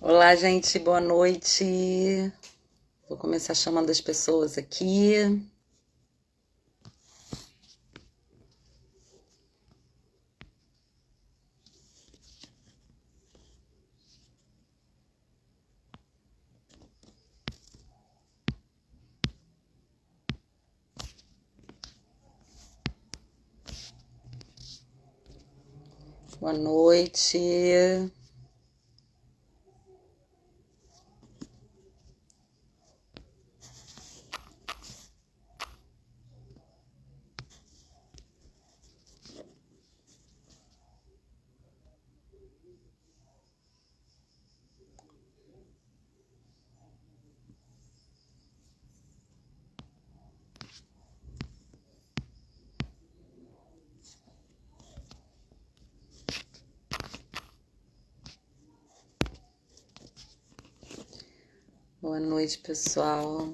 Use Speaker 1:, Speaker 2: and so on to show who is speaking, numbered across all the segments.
Speaker 1: Olá, gente, boa noite. Vou começar chamando as pessoas aqui. Boa noite. Boa noite, pessoal.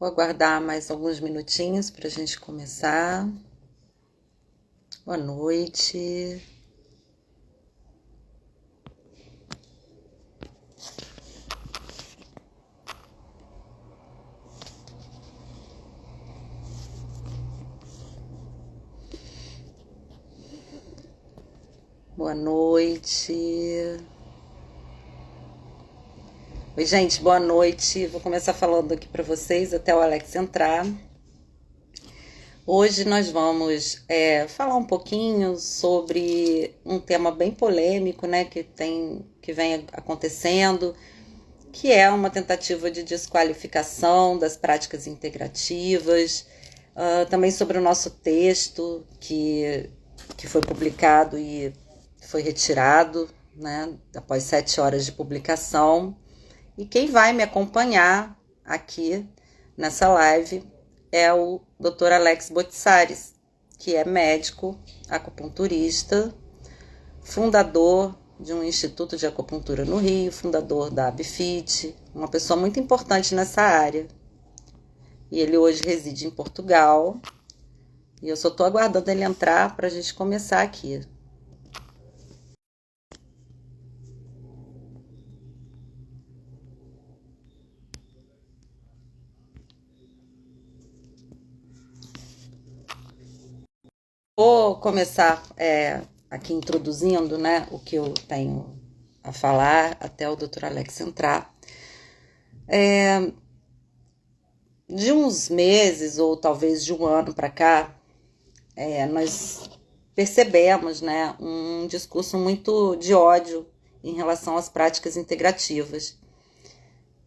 Speaker 1: Vou aguardar mais alguns minutinhos para a gente começar. Boa noite. Boa noite. Oi, gente, boa noite. Vou começar falando aqui para vocês até o Alex entrar. Hoje nós vamos falar um pouquinho sobre um tema bem polêmico, né, que vem acontecendo, que é uma tentativa de desqualificação das práticas integrativas, também sobre o nosso texto que foi publicado e foi retirado, né, após 7 horas de publicação. E quem vai me acompanhar aqui nessa live é o Dr. Alex Botsaris, que é médico, acupunturista, fundador de um instituto de acupuntura no Rio, fundador da ABFIT, uma pessoa muito importante nessa área. E ele hoje reside em Portugal. E eu só estou aguardando ele entrar para a gente começar aqui. Vou começar aqui introduzindo, né, o que eu tenho a falar até o Dr. Alex entrar. De uns meses ou talvez de um ano para cá, nós percebemos, né, um discurso muito de ódio em relação às práticas integrativas.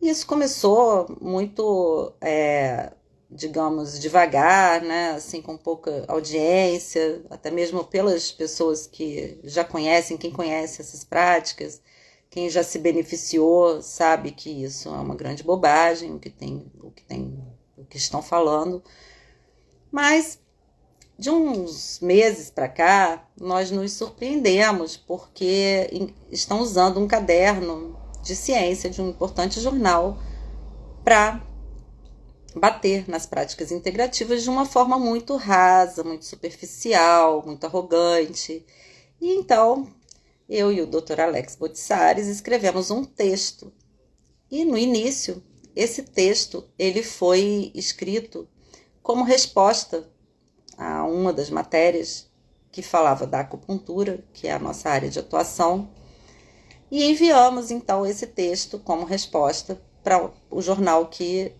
Speaker 1: E isso começou muito, digamos, devagar, né, assim, com pouca audiência, até mesmo pelas pessoas que já conhecem, quem conhece essas práticas, quem já se beneficiou sabe que isso é uma grande bobagem, o que estão falando. Mas de uns meses para cá, nós nos surpreendemos porque estão usando um caderno de ciência de um importante jornal para bater nas práticas integrativas de uma forma muito rasa, muito superficial, muito arrogante. E então, eu e o Dr. Alex Botsaris escrevemos um texto. E no início, esse texto ele foi escrito como resposta a uma das matérias que falava da acupuntura, que é a nossa área de atuação, e enviamos então esse texto como resposta para o jornal que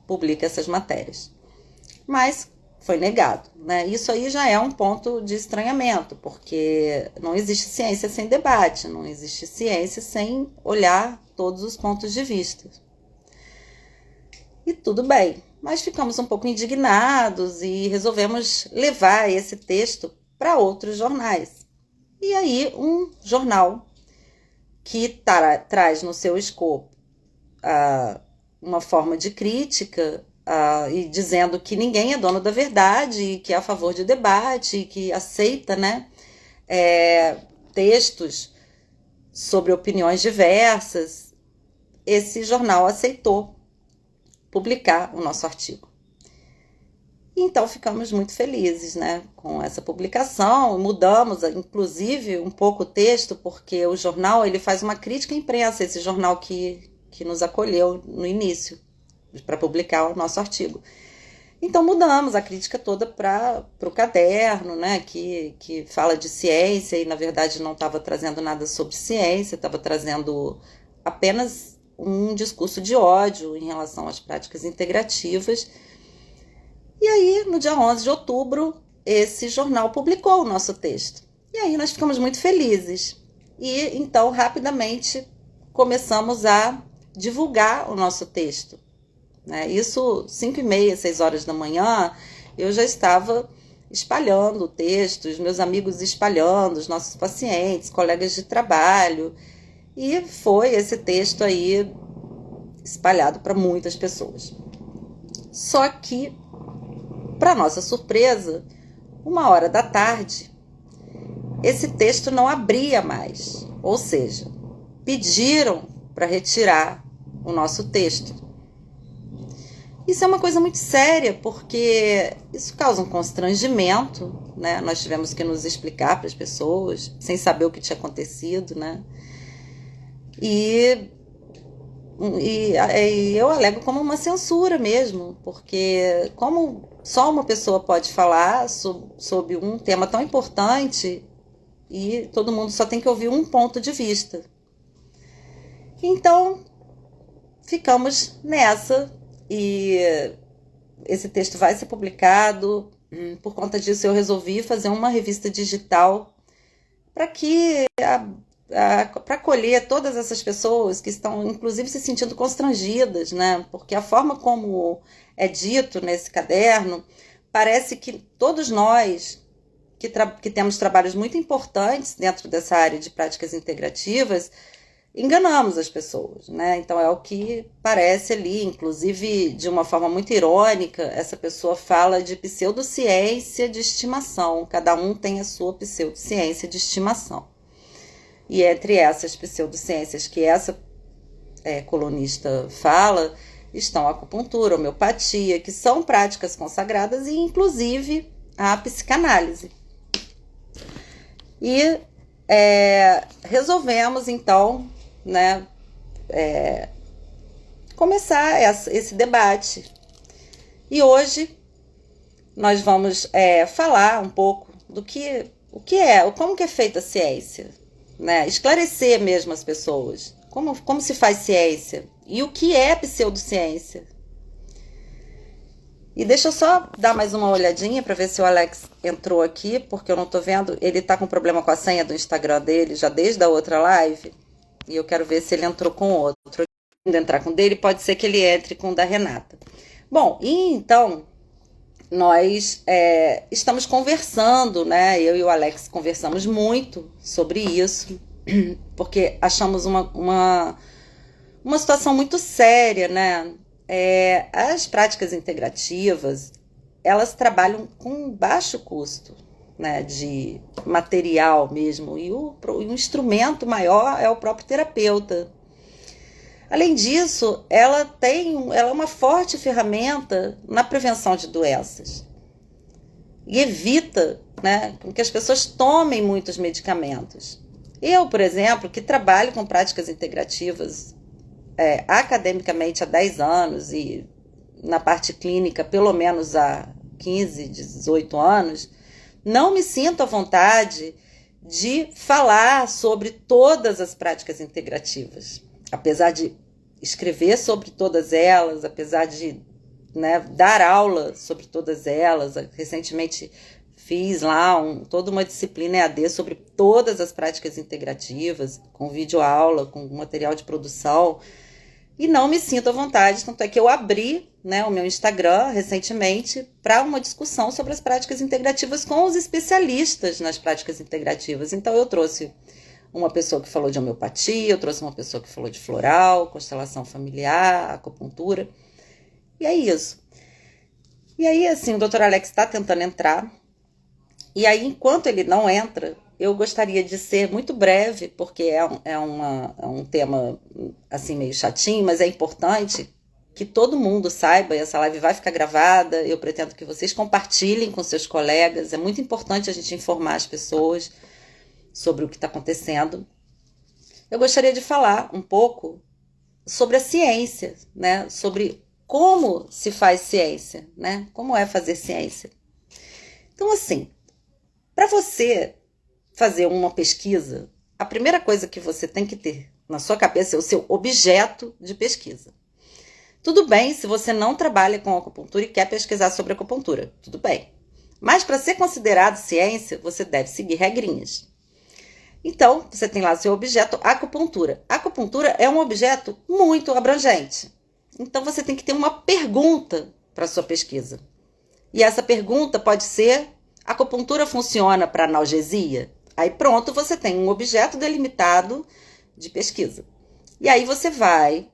Speaker 1: publica essas matérias. Mas foi negado, né? Isso aí já é um ponto de estranhamento, porque não existe ciência sem debate, não existe ciência sem olhar todos os pontos de vista. E tudo bem, mas ficamos um pouco indignados e resolvemos levar esse texto para outros jornais. E aí um jornal que traz no seu escopo uma forma de crítica e dizendo que ninguém é dono da verdade, e que é a favor de debate, e que aceita, né, textos sobre opiniões diversas, esse jornal aceitou publicar o nosso artigo. Então ficamos muito felizes, né, com essa publicação. Mudamos, inclusive, um pouco o texto, porque o jornal ele faz uma crítica à imprensa, esse jornal que nos acolheu no início, para publicar o nosso artigo. Então mudamos a crítica toda para o caderno, né, que fala de ciência e, na verdade, não estava trazendo nada sobre ciência, estava trazendo apenas um discurso de ódio em relação às práticas integrativas. E aí, no dia 11 de outubro, esse jornal publicou o nosso texto. E aí nós ficamos muito felizes. E então, rapidamente, começamos a divulgar o nosso texto. Isso, 5h30, 6 horas da manhã, eu já estava espalhando o texto, os meus amigos espalhando, os nossos pacientes, colegas de trabalho. E foi esse texto aí espalhado para muitas pessoas. Só que, para nossa surpresa, 1h da tarde, esse texto não abria mais. Ou seja, pediram para retirar o nosso texto. Isso é uma coisa muito séria, porque isso causa um constrangimento, né? Nós tivemos que nos explicar para as pessoas, sem saber o que tinha acontecido, né? E eu alego como uma censura mesmo, porque como só uma pessoa pode falar sobre um tema tão importante e todo mundo só tem que ouvir um ponto de vista. Então, ficamos nessa e esse texto vai ser publicado. Por conta disso, eu resolvi fazer uma revista digital para acolher todas essas pessoas que estão, inclusive, se sentindo constrangidas, né? Porque a forma como é dito nesse caderno, parece que todos nós que temos trabalhos muito importantes dentro dessa área de práticas integrativas, enganamos as pessoas, né? Então é o que parece ali, inclusive de uma forma muito irônica, essa pessoa fala de pseudociência de estimação, cada um tem a sua pseudociência de estimação. E entre essas pseudociências que essa colunista fala, estão a acupuntura, a homeopatia, que são práticas consagradas, e inclusive a psicanálise. E resolvemos, então, né, começar esse debate. E hoje nós vamos falar um pouco do como que é feita a ciência, né? Esclarecer mesmo as pessoas como se faz ciência e o que é pseudociência. E deixa eu só dar mais uma olhadinha para ver se o Alex entrou aqui, porque eu não estou vendo. Ele está com problema com a senha do Instagram dele já desde a outra live, e eu quero ver se ele entrou com outro. Quando entrar com o dele, pode ser que ele entre com o da Renata. Bom, e então nós estamos conversando, né? Eu e o Alex conversamos muito sobre isso, porque achamos uma situação muito séria, né? As práticas integrativas, elas trabalham com baixo custo, né, de material mesmo, e o instrumento maior é o próprio terapeuta. Além disso, ela é uma forte ferramenta na prevenção de doenças e evita, né, que as pessoas tomem muitos medicamentos. Eu, por exemplo, que trabalho com práticas integrativas academicamente há 10 anos e na parte clínica pelo menos há 15, 18 anos, não me sinto à vontade de falar sobre todas as práticas integrativas. Apesar de escrever sobre todas elas, apesar de, né, dar aula sobre todas elas, recentemente fiz lá toda uma disciplina EAD sobre todas as práticas integrativas, com videoaula, com material de produção, e não me sinto à vontade, tanto é que eu abri, né, o meu Instagram recentemente para uma discussão sobre as práticas integrativas com os especialistas nas práticas integrativas. Então eu trouxe uma pessoa que falou de homeopatia, eu trouxe uma pessoa que falou de floral, constelação familiar, acupuntura, e é isso. E aí, assim, o Dr. Alex está tentando entrar, e aí, enquanto ele não entra, eu gostaria de ser muito breve, porque é um tema, assim, meio chatinho, mas é importante, que todo mundo saiba, e essa live vai ficar gravada, eu pretendo que vocês compartilhem com seus colegas, é muito importante a gente informar as pessoas sobre o que está acontecendo. Eu gostaria de falar um pouco sobre a ciência, né? Sobre como se faz ciência, né? Como é fazer ciência. Então, assim, para você fazer uma pesquisa, a primeira coisa que você tem que ter na sua cabeça é o seu objeto de pesquisa. Tudo bem se você não trabalha com acupuntura e quer pesquisar sobre acupuntura, tudo bem. Mas para ser considerado ciência, você deve seguir regrinhas. Então, você tem lá o seu objeto acupuntura. A acupuntura é um objeto muito abrangente. Então, você tem que ter uma pergunta para a sua pesquisa. E essa pergunta pode ser: a acupuntura funciona para analgesia? Aí pronto, você tem um objeto delimitado de pesquisa. E aí você vai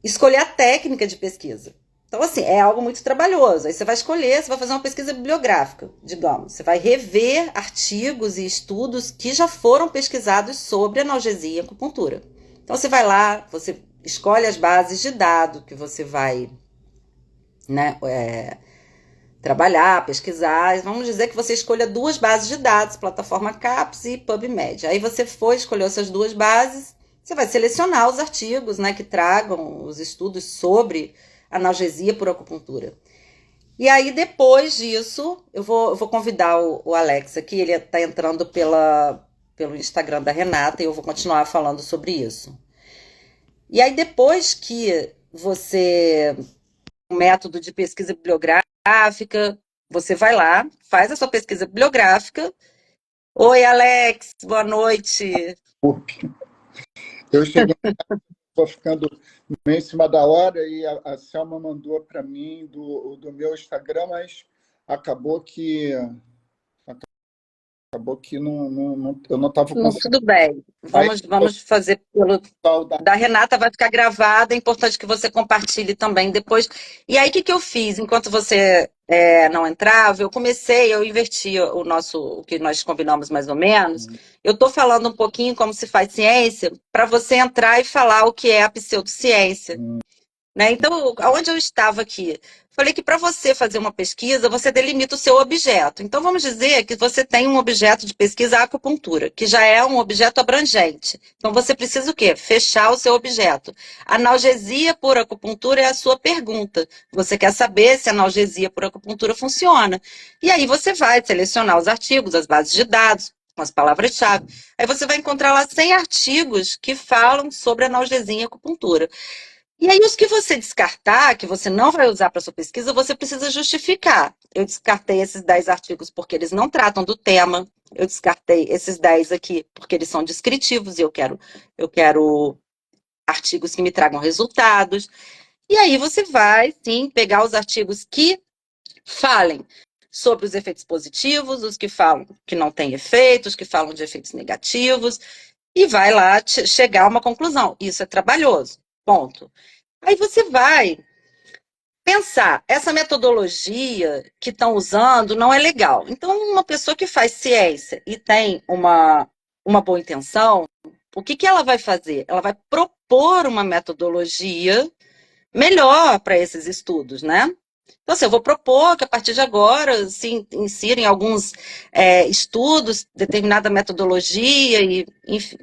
Speaker 1: escolher a técnica de pesquisa. Então, assim, é algo muito trabalhoso. Aí você vai escolher, você vai fazer uma pesquisa bibliográfica, digamos. Você vai rever artigos e estudos que já foram pesquisados sobre analgesia e acupuntura. Então, você vai lá, você escolhe as bases de dados que você vai, né, trabalhar, pesquisar. Vamos dizer que você escolha 2 bases de dados, plataforma CAPES e PubMed. Aí você foi, escolheu essas 2 bases, você vai selecionar os artigos, né, que tragam os estudos sobre analgesia por acupuntura. E aí, depois disso, eu vou convidar o Alex aqui, ele está entrando pelo Instagram da Renata, e eu vou continuar falando sobre isso. E aí, depois que você um método de pesquisa bibliográfica, você vai lá, faz a sua pesquisa bibliográfica. Oi, Alex, boa noite.
Speaker 2: Eu cheguei, estou ficando meio em cima da hora e a Selma mandou para mim do meu Instagram, mas acabou que eu não estava conseguindo.
Speaker 1: Tudo bem.
Speaker 2: Aí
Speaker 1: Vamos fazer pelo
Speaker 2: o
Speaker 1: da Renata, vai ficar gravada. É importante que você compartilhe também depois. E aí, o que eu fiz? Enquanto você não entrava, eu inverti o que nós combinamos mais ou menos. Eu estou falando um pouquinho como se faz ciência, para você entrar e falar o que é a pseudociência. Né? Então, aonde eu estava aqui? Falei que para você fazer uma pesquisa, você delimita o seu objeto. Então, vamos dizer que você tem um objeto de pesquisa acupuntura, que já é um objeto abrangente. Então, você precisa o quê? Fechar o seu objeto. Analgesia por acupuntura é a sua pergunta. Você quer saber se a analgesia por acupuntura funciona. E aí você vai selecionar os artigos, as bases de dados, com as palavras-chave. Aí você vai encontrar lá 100 artigos que falam sobre analgesia e acupuntura. E aí, os que você descartar, que você não vai usar para sua pesquisa, você precisa justificar. Eu descartei esses 10 artigos porque eles não tratam do tema. Eu descartei esses 10 aqui porque eles são descritivos e eu quero artigos que me tragam resultados. E aí você vai, sim, pegar os artigos que falem sobre os efeitos positivos, os que falam que não têm efeitos, que falam de efeitos negativos, e vai lá chegar a uma conclusão. Isso é trabalhoso. Ponto. Aí você vai pensar, essa metodologia que estão usando não é legal. Então, uma pessoa que faz ciência e tem uma boa intenção, o que ela vai fazer? Ela vai propor uma metodologia melhor para esses estudos, né? Então, assim, eu vou propor que a partir de agora se insira em alguns estudos determinada metodologia, e, enfim.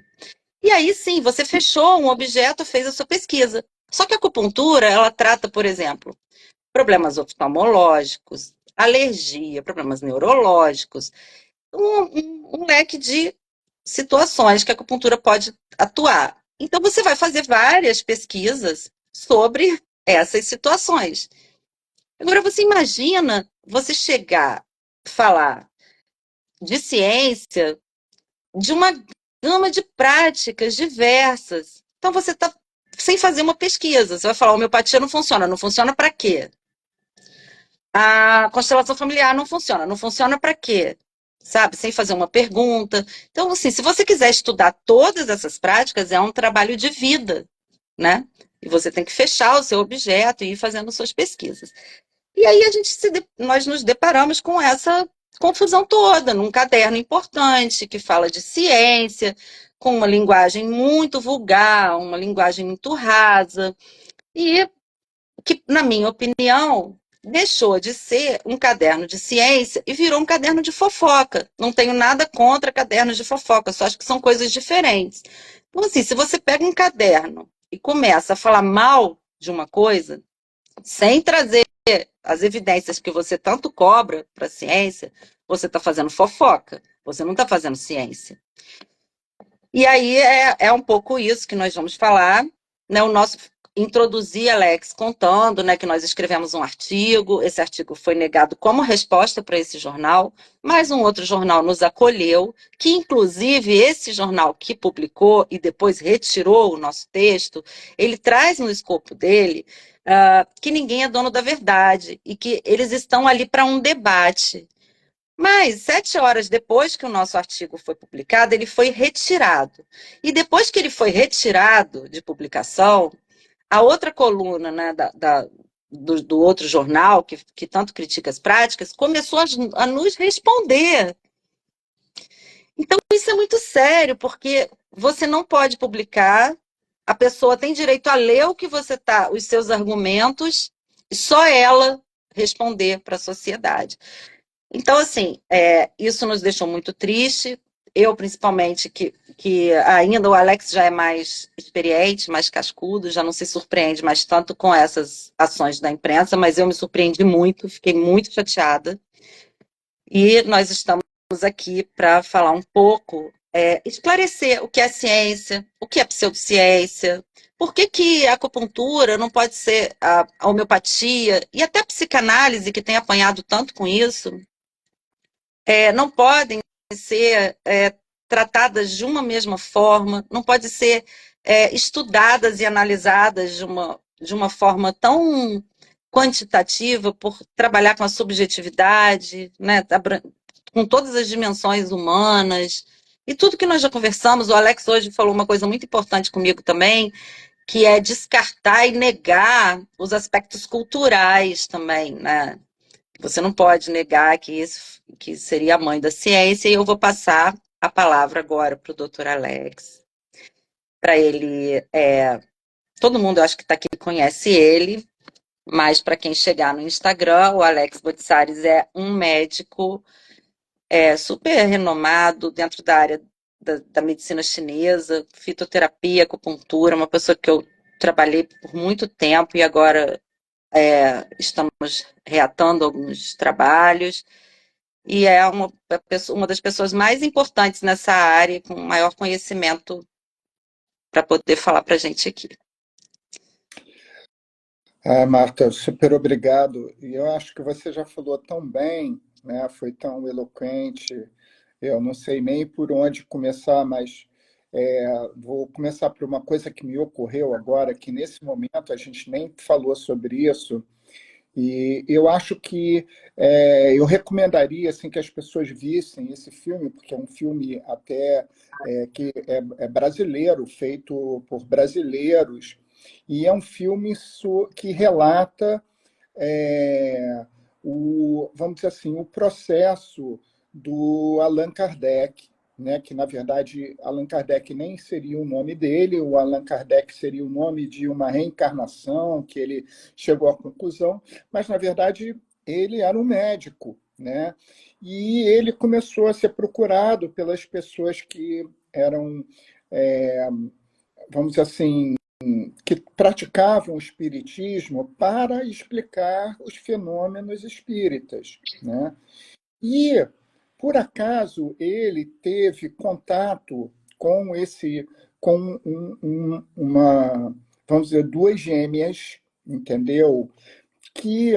Speaker 1: E aí sim, você fechou um objeto, fez a sua pesquisa. Só que a acupuntura, ela trata, por exemplo, problemas oftalmológicos, alergia, problemas neurológicos, um leque de situações que a acupuntura pode atuar. Então, você vai fazer várias pesquisas sobre essas situações. Agora, você imagina você chegar, falar de ciência, de uma gama de práticas diversas. Então, você está sem fazer uma pesquisa. Você vai falar, homeopatia não funciona. Não funciona para quê? A constelação familiar não funciona. Não funciona para quê? Sabe? Sem fazer uma pergunta. Então, assim, se você quiser estudar todas essas práticas, é um trabalho de vida, né? E você tem que fechar o seu objeto e ir fazendo suas pesquisas. E aí nós nos deparamos com essa confusão toda, num caderno importante que fala de ciência, com uma linguagem muito vulgar, uma linguagem muito rasa. E que, na minha opinião, deixou de ser um caderno de ciência e virou um caderno de fofoca. Não tenho nada contra cadernos de fofoca, só acho que são coisas diferentes. Então, assim, se você pega um caderno e começa a falar mal de uma coisa, sem trazer as evidências que você tanto cobra para a ciência, você está fazendo fofoca, você não está fazendo ciência. E aí é um pouco isso que nós vamos falar, né? O nosso introduzir, Alex, contando, né, que nós escrevemos um artigo, esse artigo foi negado como resposta para esse jornal, mas um outro jornal nos acolheu, que inclusive esse jornal que publicou e depois retirou o nosso texto, ele traz no escopo dele que ninguém é dono da verdade e que eles estão ali para um debate. Mas 7 horas depois que o nosso artigo foi publicado, ele foi retirado. E depois que ele foi retirado de publicação, a outra coluna, né, do outro jornal, que tanto critica as práticas, começou a nos responder. Então, isso é muito sério, porque você não pode publicar, a pessoa tem direito a ler o que você tá, os seus argumentos, e só ela responder para a sociedade. Então, assim, isso nos deixou muito triste. Eu, principalmente, que ainda o Alex já é mais experiente, mais cascudo, já não se surpreende mais tanto com essas ações da imprensa, mas eu me surpreendi muito, fiquei muito chateada. E nós estamos aqui para falar um pouco, esclarecer o que é ciência, o que é pseudociência, por que a acupuntura não pode ser a homeopatia e até a psicanálise, que tem apanhado tanto com isso, não podem ser tratadas de uma mesma forma, não podem ser estudadas e analisadas de uma forma tão quantitativa, por trabalhar com a subjetividade, né, com todas as dimensões humanas. E tudo que nós já conversamos, o Alex hoje falou uma coisa muito importante comigo também, que é descartar e negar os aspectos culturais também, né? Você não pode negar que isso que seria a mãe da ciência, e eu vou passar a palavra agora para o doutor Alex, para ele. Todo mundo, eu acho que está aqui, conhece ele, mas para quem chegar no Instagram, o Alex Botsares é um médico super renomado dentro da área da medicina chinesa, fitoterapia, acupuntura, uma pessoa que eu trabalhei por muito tempo e agora estamos reatando alguns trabalhos. E é uma das pessoas mais importantes nessa área, com maior conhecimento para poder falar para a gente aqui.
Speaker 2: Marta, super obrigado. E eu acho que você já falou tão bem, né? Foi tão eloquente. Eu não sei nem por onde começar, mas vou começar por uma coisa que me ocorreu agora, que nesse momento a gente nem falou sobre isso. E eu acho que eu recomendaria assim, que as pessoas vissem esse filme, porque é um filme até que é brasileiro, feito por brasileiros, e é um filme que relata vamos dizer assim, o processo do Allan Kardec, né, que na verdade Allan Kardec nem seria o nome dele, o Allan Kardec seria o nome de uma reencarnação que ele chegou à conclusão, mas na verdade ele era um médico, né? E ele começou a ser procurado pelas pessoas que eram, vamos dizer assim, que praticavam o espiritismo para explicar os fenômenos espíritas, né? E, por acaso, ele teve contato com vamos dizer, duas gêmeas, entendeu? Que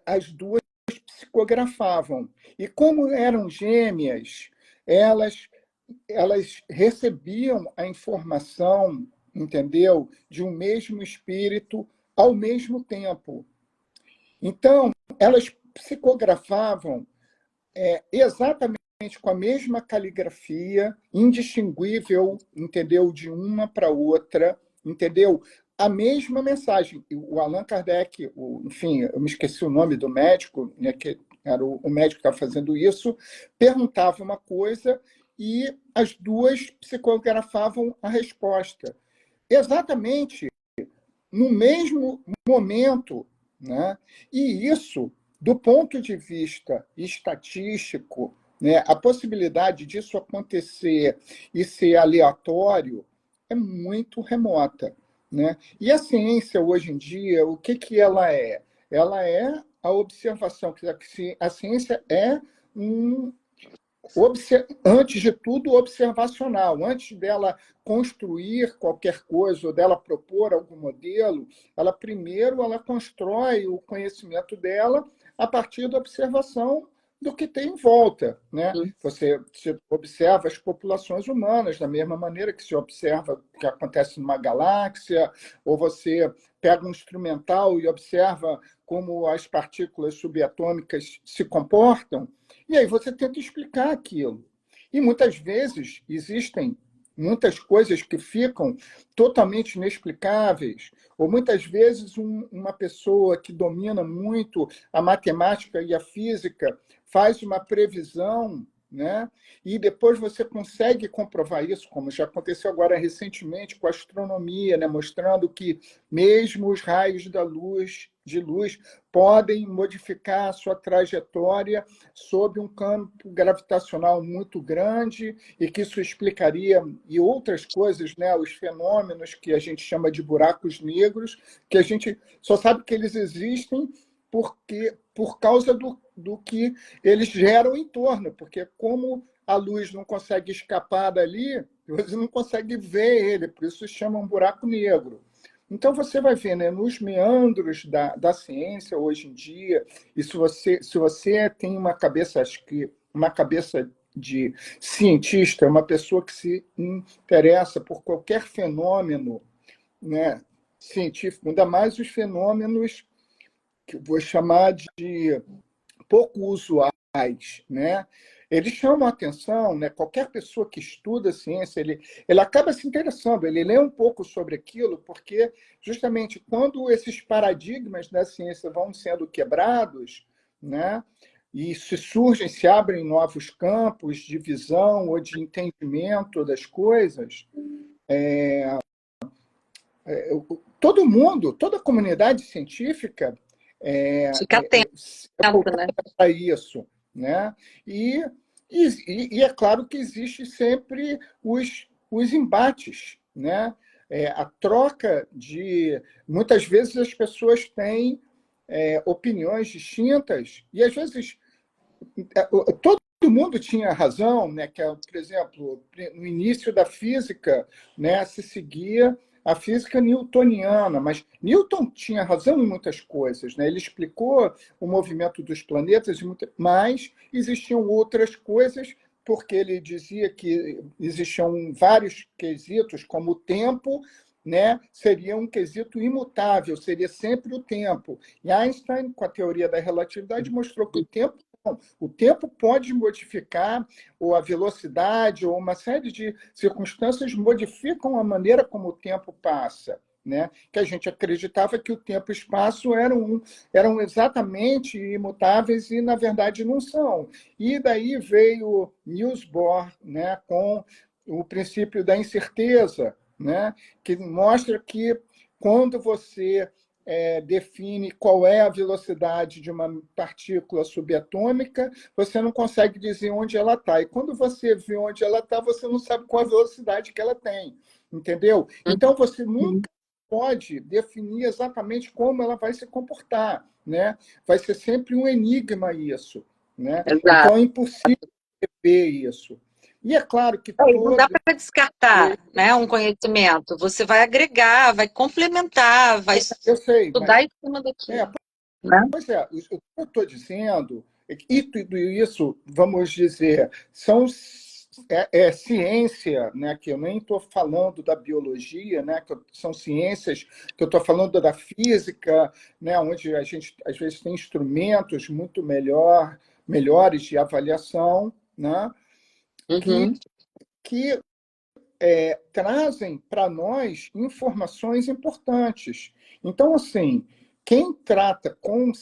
Speaker 2: as duas psicografavam. E como eram gêmeas, elas elas recebiam a informação, entendeu, de um mesmo espírito ao mesmo tempo. Então, elas psicografavam exatamente com a mesma caligrafia, indistinguível, entendeu, de uma para outra, entendeu? A mesma mensagem. O Allan Kardec, enfim, eu me esqueci o nome do médico, né, que era o médico que estava fazendo isso, perguntava uma coisa e as duas psicografavam a resposta. Exatamente no mesmo momento, né? E isso, do ponto de vista estatístico, né, a possibilidade disso acontecer e ser aleatório é muito remota, né? E a ciência, hoje em dia, o que, que ela é? Ela é a observação, que a ciência é um, antes de tudo, observacional. Antes dela construir qualquer coisa ou dela propor algum modelo, ela primeiro ela constrói o conhecimento dela a partir da observação do que tem em volta, né? Você observa as populações humanas da mesma maneira que se observa o que acontece numa galáxia, ou você pega um instrumental e observa como as partículas subatômicas se comportam, e aí você tenta explicar aquilo. E muitas vezes existem muitas coisas que ficam totalmente inexplicáveis, ou muitas vezes uma pessoa que domina muito a matemática e a física faz uma previsão, né? E depois você consegue comprovar isso, como já aconteceu agora recentemente com a astronomia, né? Mostrando que mesmo os raios de luz podem modificar a sua trajetória sob um campo gravitacional muito grande, e que isso explicaria, e outras coisas, né, os fenômenos que a gente chama de buracos negros, que a gente só sabe que eles existem por causa do que eles geram em torno, porque como a luz não consegue escapar dali, você não consegue ver ele, por isso se chama um buraco negro. Então, você vai ver, né, nos meandros da ciência hoje em dia, e se você tem uma cabeça, acho que uma cabeça de cientista, uma pessoa que se interessa por qualquer fenômeno, né, científico, ainda mais os fenômenos que eu vou chamar de pouco usuais, né? Eles chamam a atenção, né? Qualquer pessoa que estuda ciência, ele acaba se interessando, ele lê um pouco sobre aquilo, porque justamente quando esses paradigmas da ciência vão sendo quebrados, né? E se abrem novos campos de visão ou de entendimento das coisas, todo mundo, toda a comunidade científica
Speaker 1: Fica atento,
Speaker 2: é
Speaker 1: né?
Speaker 2: voltada para isso, né? E, e é claro que existe sempre os embates, né? A troca de... Muitas vezes as pessoas têm opiniões distintas, e às vezes todo mundo tinha razão, né? Que, por exemplo, no início da física, né, se seguia a física newtoniana, mas Newton tinha razão em muitas coisas, né? Ele explicou o movimento dos planetas, mas existiam outras coisas, porque ele dizia que existiam vários quesitos, como o tempo, né, seria um quesito imutável, seria sempre o tempo. E Einstein, com a teoria da relatividade, mostrou que o tempo pode modificar, ou a velocidade, ou uma série de circunstâncias modificam a maneira como o tempo passa. Né? Que a gente acreditava que o tempo e o espaço eram exatamente imutáveis e, na verdade, não são. E daí veio Niels Bohr, né, com o princípio da incerteza, né, que mostra que quando você define qual é a velocidade de uma partícula subatômica, você não consegue dizer onde ela está. E quando você vê onde ela está, você não sabe qual a velocidade que ela tem. Entendeu? Então, você nunca pode definir exatamente como ela vai se comportar. Né? Vai ser sempre um enigma isso. Né?
Speaker 1: Exato.
Speaker 2: Então, é impossível ver isso. E é claro que
Speaker 1: Não dá para descartar, né, um conhecimento. Você vai agregar, vai complementar, vai
Speaker 2: eu sei,
Speaker 1: estudar
Speaker 2: mas
Speaker 1: em cima daquilo. Né?
Speaker 2: pois é, o que eu estou dizendo, e tudo isso, vamos dizer, são ciência, né, que eu nem estou falando da biologia, né, são ciências que eu estou falando da física, né, onde a gente às vezes tem instrumentos muito melhores de avaliação, né, que,
Speaker 1: Uhum.
Speaker 2: que trazem para nós informações importantes. Então, assim, quem trata com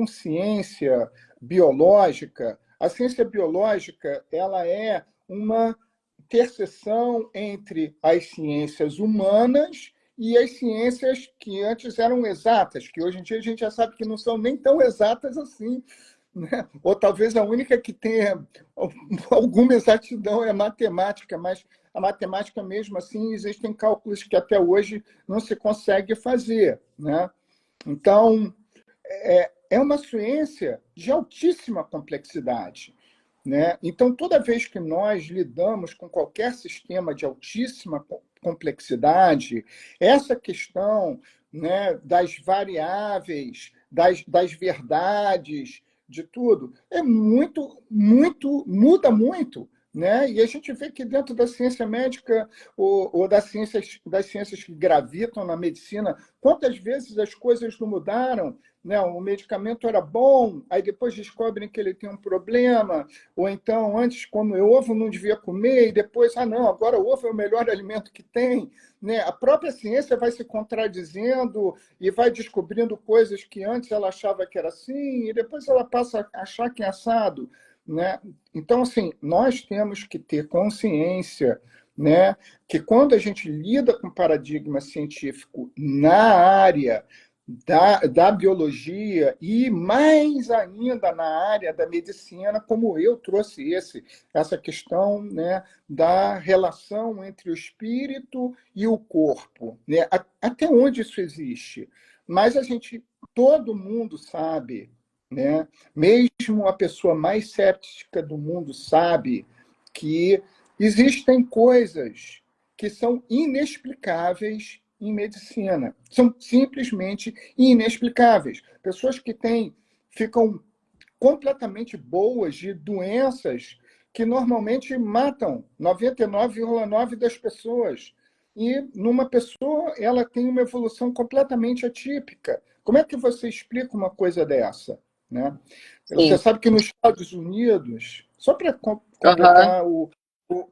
Speaker 2: ciência biológica, a ciência biológica ela é uma interseção entre as ciências humanas e as ciências que antes eram exatas, que hoje em dia a gente já sabe que não são nem tão exatas assim, né? Ou talvez a única que tenha alguma exatidão é a matemática, mas a matemática mesmo assim existem cálculos que até hoje não se consegue fazer, né? Então, é uma ciência de altíssima complexidade, né? Então, toda vez que nós lidamos com qualquer sistema de altíssima complexidade, essa questão, né, das variáveis, das verdades, de tudo, é muda muito. Né? E a gente vê que dentro da ciência médica ou das ciências que gravitam na medicina, quantas vezes as coisas não mudaram, né? O medicamento era bom, aí depois descobrem que ele tem um problema, ou então antes come ovo não devia comer, e depois, não, agora o ovo é o melhor alimento que tem. Né? A própria ciência vai se contradizendo e vai descobrindo coisas que antes ela achava que era assim, e depois ela passa a achar que é assado. Né? Então, assim, nós temos que ter consciência, né, que quando a gente lida com paradigma científico na área da biologia e mais ainda na área da medicina, como eu trouxe essa questão, né, da relação entre o espírito e o corpo, né? Até onde isso existe? Mas todo mundo sabe, né? Mesmo a pessoa mais cética do mundo sabe que existem coisas que são inexplicáveis em medicina. São simplesmente inexplicáveis. Pessoas que ficam completamente boas de doenças que normalmente matam 99,9% das pessoas. E numa pessoa, ela tem uma evolução completamente atípica. Como é que você explica uma coisa dessa? Né? Você
Speaker 1: Sim.
Speaker 2: sabe que nos Estados Unidos, só para
Speaker 1: Aham.
Speaker 2: completar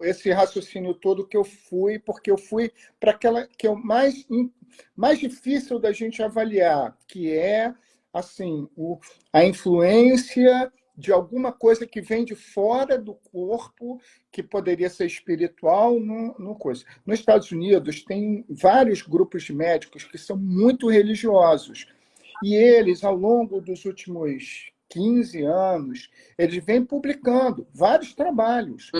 Speaker 2: esse raciocínio todo que eu fui, porque eu fui para aquela que é o mais difícil da gente avaliar, que é assim a influência de alguma coisa que vem de fora do corpo, que poderia ser espiritual, no coisa. Nos Estados Unidos, tem vários grupos de médicos que são muito religiosos. E eles, ao longo dos últimos 15 anos, eles vêm publicando vários trabalhos,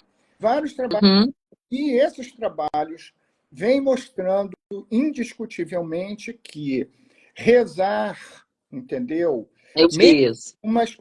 Speaker 1: Uhum.
Speaker 2: e esses trabalhos vêm mostrando indiscutivelmente que rezar, entendeu?
Speaker 1: Eu
Speaker 2: Mesmo
Speaker 1: vi isso.
Speaker 2: umas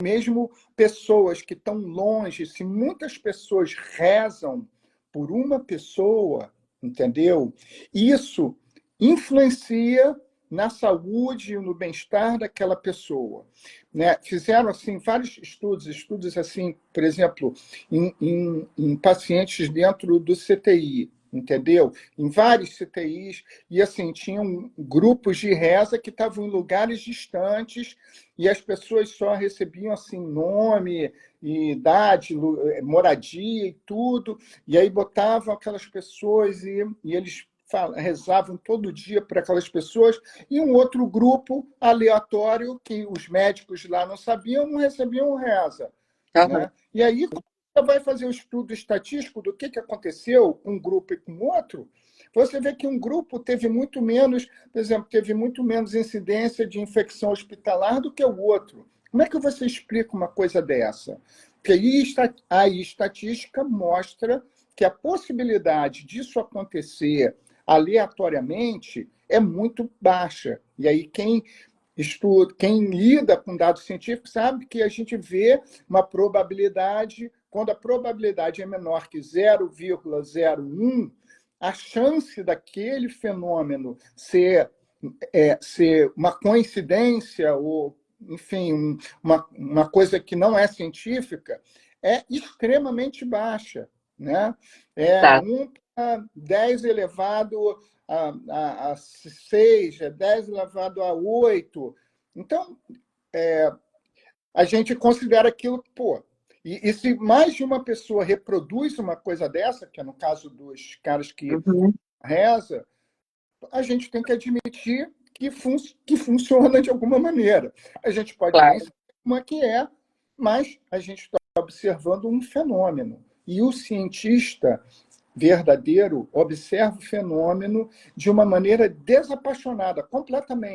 Speaker 2: mesmo pessoas que estão longe, se muitas pessoas rezam por uma pessoa, entendeu? Isso influencia na saúde e no bem-estar daquela pessoa. Né? Fizeram assim vários estudos assim, por exemplo, em pacientes dentro do CTI, entendeu? Em vários CTIs, e assim, tinham grupos de reza que estavam em lugares distantes e as pessoas só recebiam assim nome, idade, moradia e tudo, e aí botavam aquelas pessoas e eles rezavam todo dia para aquelas pessoas, e um outro grupo aleatório que os médicos lá não sabiam, não recebiam reza.
Speaker 1: Aham.
Speaker 2: Né? E aí, quando você vai fazer o estudo estatístico do que aconteceu com um grupo e com o outro, você vê que um grupo teve muito menos, por exemplo, teve muito menos incidência de infecção hospitalar do que o outro. Como é que você explica uma coisa dessa? Porque aí a estatística mostra que a possibilidade disso acontecer aleatoriamente é muito baixa. E aí quem lida com dados científicos sabe que a gente vê uma probabilidade, quando a probabilidade é menor que 0,01, a chance daquele fenômeno ser uma coincidência ou, enfim, uma coisa que não é científica é extremamente baixa. Né? É
Speaker 1: Tá.
Speaker 2: 1 para 10 elevado a 6, é 10 elevado a 8. Então, a gente considera aquilo, pô. E se mais de uma pessoa reproduz uma coisa dessa, que é no caso dos caras que
Speaker 1: Uhum.
Speaker 2: reza, a gente tem que admitir que funciona de alguma maneira. A gente pode nem
Speaker 1: Claro.
Speaker 2: saber como é que é, mas a gente está observando um fenômeno. E o cientista verdadeiro observa o fenômeno de uma maneira desapaixonada, completamente.